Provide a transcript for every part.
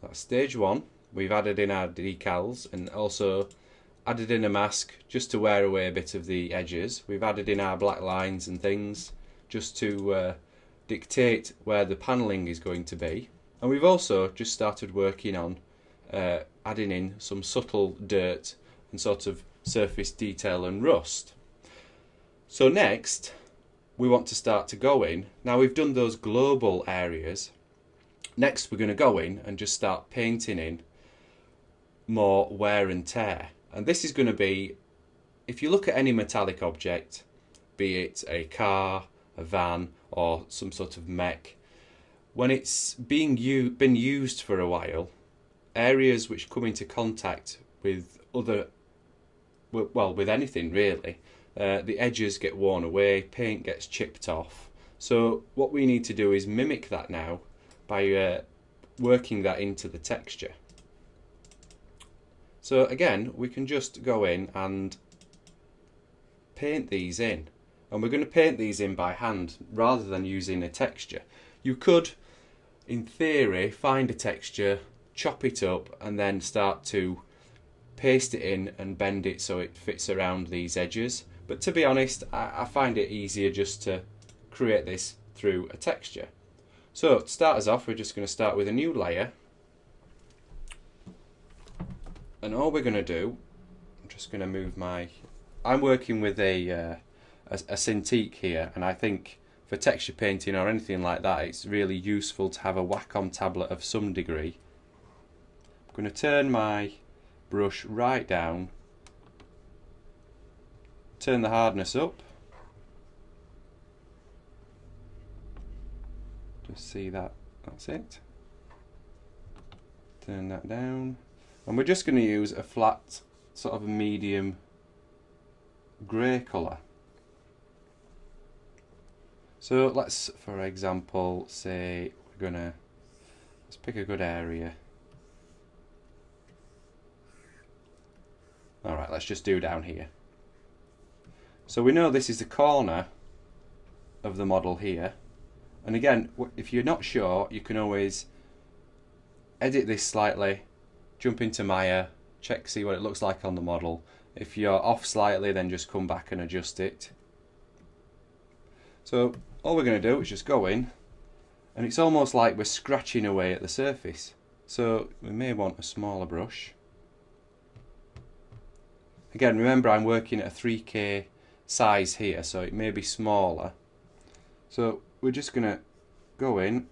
So that's stage one. We've added in our decals and also added in a mask just to wear away a bit of the edges. We've added in our black lines and things just to dictate where the panelling is going to be. And we've also just started working on adding in some subtle dirt and sort of surface detail and rust. So next we want to start to go in. Now we've done those global areas. Next we're going to go in and just start painting in more wear and tear. And this is going to be, if you look at any metallic object, be it a car, a van or some sort of mech, when it's been used for a while, areas which come into contact with with anything really, the edges get worn away, paint gets chipped off. So what we need to do is mimic that now by working that into the texture. So again, we can just go in and paint these in. And we're going to paint these in by hand rather than using a texture. You could, in theory, find a texture, chop it up and then start to paste it in and bend it so it fits around these edges. But to be honest, I find it easier just to create this through a texture. So to start us off, we're just going to start with a new layer. And all we're going to do, I'm just going to move I'm working with a Cintiq here, and I think for texture painting or anything like that, it's really useful to have a Wacom tablet of some degree. I'm going to turn my brush right down, turn the hardness up, just see that, that's it, turn that down. And we're just going to use a flat, sort of a medium grey colour. So let's, for example, say let's pick a good area. Alright, let's just do down here. So we know this is the corner of the model here. And again, if you're not sure, you can always edit this slightly, jump into Maya, check, see what it looks like on the model. If you're off slightly, then just come back and adjust it. So all we're going to do is just go in, and it's almost like we're scratching away at the surface. So we may want a smaller brush. Again, remember I'm working at a 3K size here, so it may be smaller. So we're just going to go in,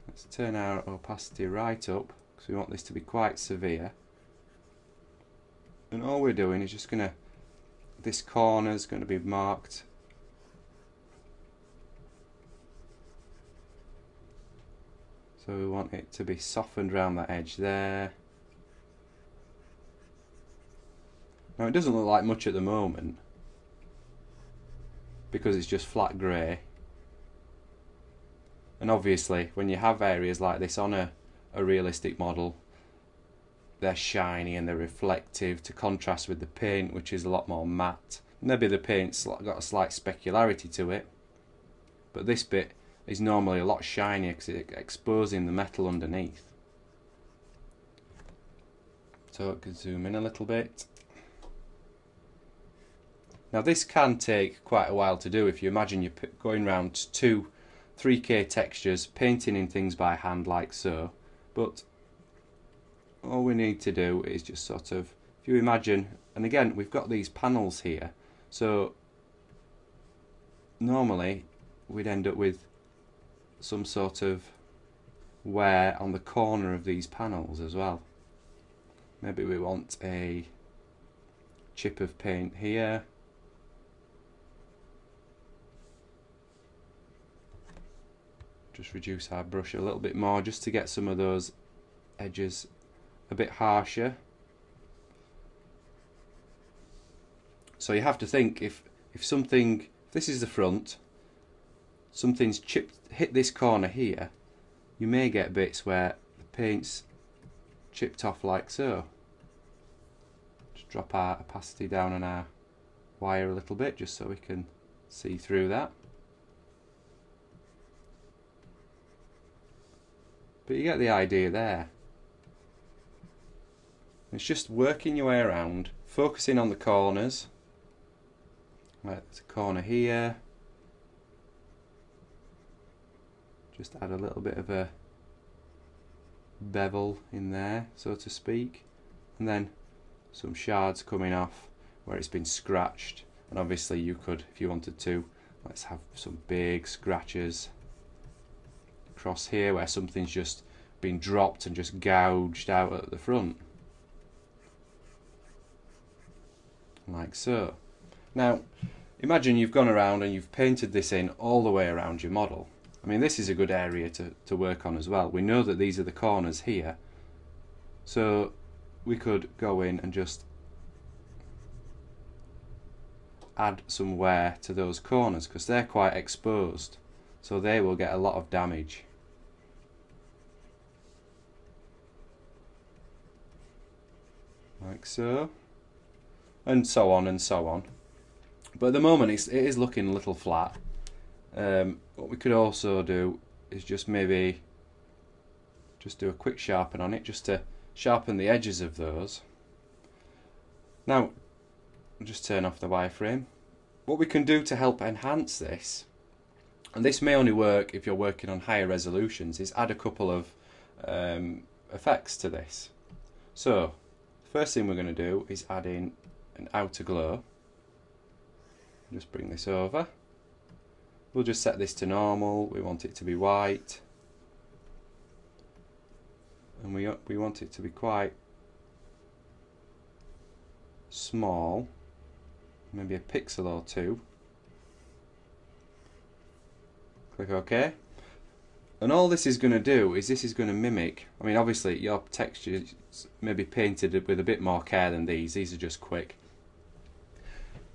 let's turn our opacity right up, because we want this to be quite severe. And all we're doing is just going to, this corner is going to be marked. So we want it to be softened around that edge there. Now it doesn't look like much at the moment because it's just flat grey. And obviously when you have areas like this on a realistic model, they're shiny and they're reflective to contrast with the paint, which is a lot more matte. Maybe the paint's got a slight specularity to it, but this bit is normally a lot shinier because it's exposing the metal underneath. So I can zoom in a little bit. Now this can take quite a while to do if you imagine you're going around 3K textures, painting in things by hand like so, but all we need to do is just sort of, if you imagine, and again we've got these panels here, so normally we'd end up with some sort of wear on the corner of these panels as well. Maybe we want a chip of paint here. Just reduce our brush a little bit more just to get some of those edges a bit harsher. So you have to think, if this is the front, something's hit this corner here, you may get bits where the paint's chipped off like so. Just drop our opacity down on our wire a little bit just so we can see through that. But you get the idea there. It's just working your way around, focusing on the corners. Right, there's a corner here. Just add a little bit of a bevel in there, so to speak. And then some shards coming off where it's been scratched. And obviously you could, if you wanted to, let's have some big scratches across here where something's just been dropped and just gouged out at the front. Like so. Now, imagine you've gone around and you've painted this in all the way around your model. I mean, this is a good area to work on as well. We know that these are the corners here. So we could go in and just add some wear to those corners because they're quite exposed. So they will get a lot of damage. Like so. And so on and so on. But at the moment it is looking a little flat. What we could also do is just maybe just do a quick sharpen on it, just to sharpen the edges of those. Now, I'll just turn off the wireframe. What we can do to help enhance this, and this may only work if you're working on higher resolutions, is add a couple of effects to this. So, first thing we're going to do is add in an outer glow. Just bring this over. We'll just set this to normal. We want it to be white, and we want it to be quite small, maybe a pixel or two. Click OK. And all this is going to do is this is going to mimic, I mean obviously your textures may be painted with a bit more care than these are just quick.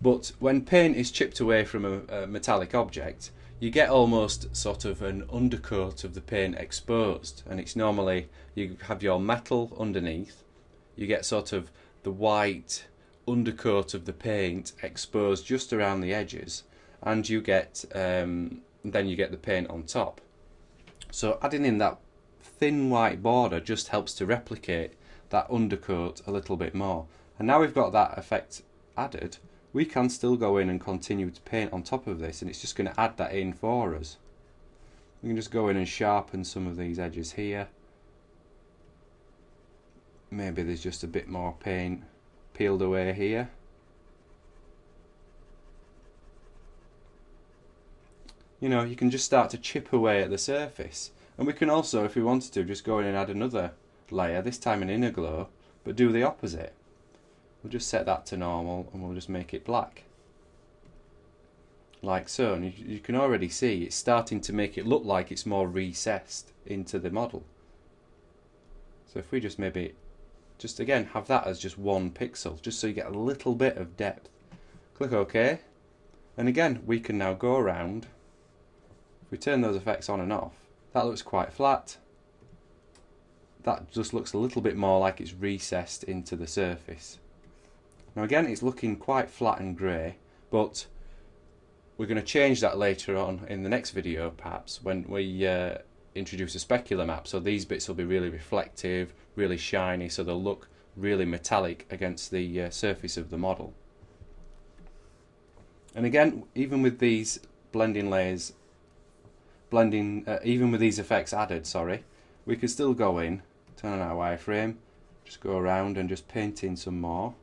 But when paint is chipped away from a metallic object, you get almost sort of an undercoat of the paint exposed, and it's normally, you have your metal underneath, you get sort of the white undercoat of the paint exposed just around the edges, and you get then you get the paint on top. So adding in that thin white border just helps to replicate that undercoat a little bit more. And now we've got that effect added, we can still go in and continue to paint on top of this, and it's just going to add that in for us. We can just go in and sharpen some of these edges here. Maybe there's just a bit more paint peeled away here. You know, you can just start to chip away at the surface. And we can also, if we wanted to, just go in and add another layer, this time an inner glow, but do the opposite. We'll just set that to normal and we'll just make it black. Like so, and you can already see it's starting to make it look like it's more recessed into the model. So if we just maybe, just again have that as just 1 pixel, just so you get a little bit of depth. Click OK, and again we can now go around. If we turn those effects on and off, that looks quite flat. That just looks a little bit more like it's recessed into the surface. Now again, it's looking quite flat and grey, but we're going to change that later on in the next video, perhaps, when we introduce a specular map. So these bits will be really reflective, really shiny, so they'll look really metallic against the surface of the model. And again, even with these blending layers, even with these effects added, we could still go in, turn on our wireframe, just go around and just paint in some more.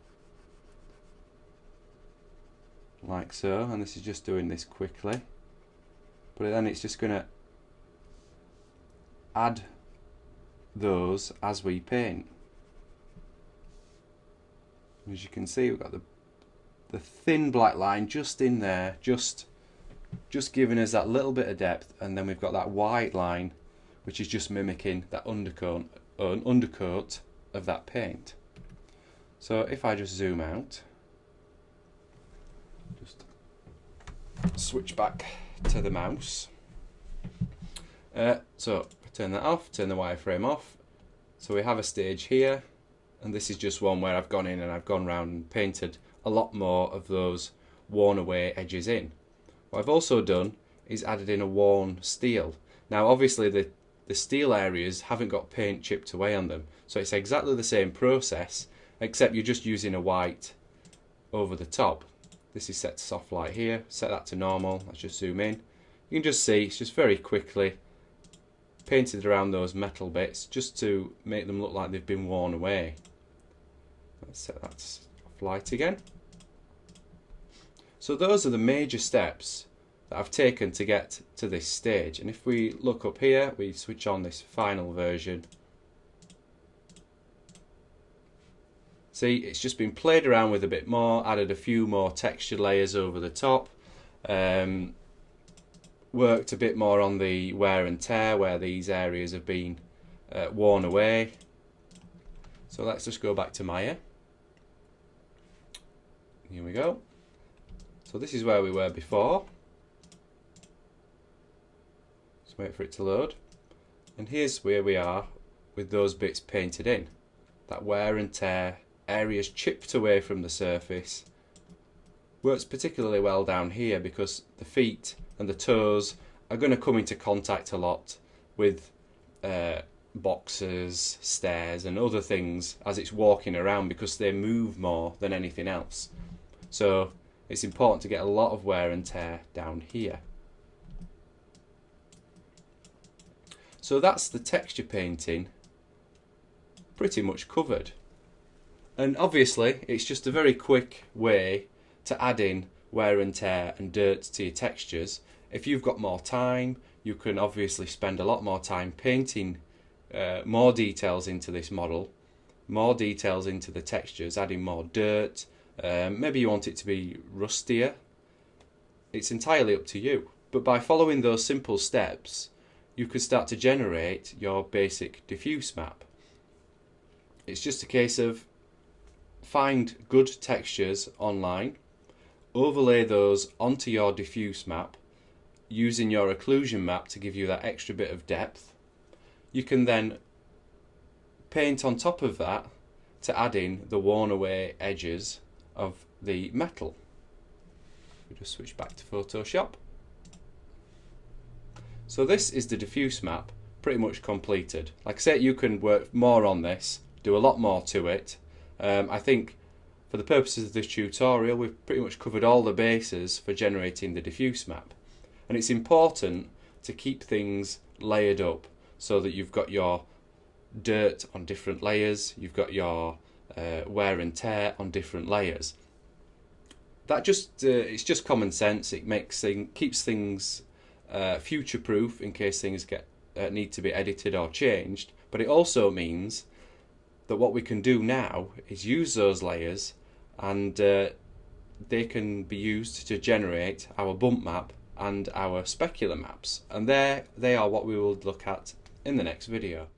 Like so, and this is just doing this quickly, but then it's just going to add those as we paint. As you can see, we've got the thin black line just in there, just giving us that little bit of depth, and then we've got that white line which is just mimicking that undercoat of that paint. So if I just zoom out, just switch back to the mouse. So turn that off, turn the wireframe off. So we have a stage here, and this is just one where I've gone in and I've gone round and painted a lot more of those worn away edges in. What I've also done is added in a worn steel. Now obviously the the steel areas haven't got paint chipped away on them. So it's exactly the same process, except you're just using a white over the top. This is set to soft light here, set that to normal. Let's just zoom in. You can just see it's just very quickly painted around those metal bits just to make them look like they've been worn away. Let's set that to soft light again. So those are the major steps that I've taken to get to this stage. And if we look up here, we switch on this final version. See, it's just been played around with a bit more, added a few more texture layers over the top, worked a bit more on the wear and tear where these areas have been worn away. So let's just go back to Maya. Here we go. So this is where we were before. Just wait for it to load. And here's where we are with those bits painted in. That wear and tear, areas chipped away from the surface. Works particularly well down here because the feet and the toes are going to come into contact a lot with boxes, stairs and other things as it's walking around because they move more than anything else. So it's important to get a lot of wear and tear down here. So that's the texture painting pretty much covered. And obviously it's just a very quick way to add in wear and tear and dirt to your textures. If you've got more time, you can obviously spend a lot more time painting more details into this model, more details into the textures, adding more dirt. Maybe you want it to be rustier. It's entirely up to you. But by following those simple steps, you could start to generate your basic diffuse map. It's just a case of find good textures online, overlay those onto your diffuse map, using your occlusion map to give you that extra bit of depth. You can then paint on top of that to add in the worn away edges of the metal. We just switch back to Photoshop. So this is the diffuse map pretty much completed. Like I said, you can work more on this, do a lot more to it. I think for the purposes of this tutorial we've pretty much covered all the bases for generating the diffuse map. And it's important to keep things layered up so that you've got your dirt on different layers, you've got your wear and tear on different layers. That just it's just common sense. It keeps things future-proof in case things need to be edited or changed. But it also means that what we can do now is use those layers, and they can be used to generate our bump map and our specular maps. And there they are what we will look at in the next video.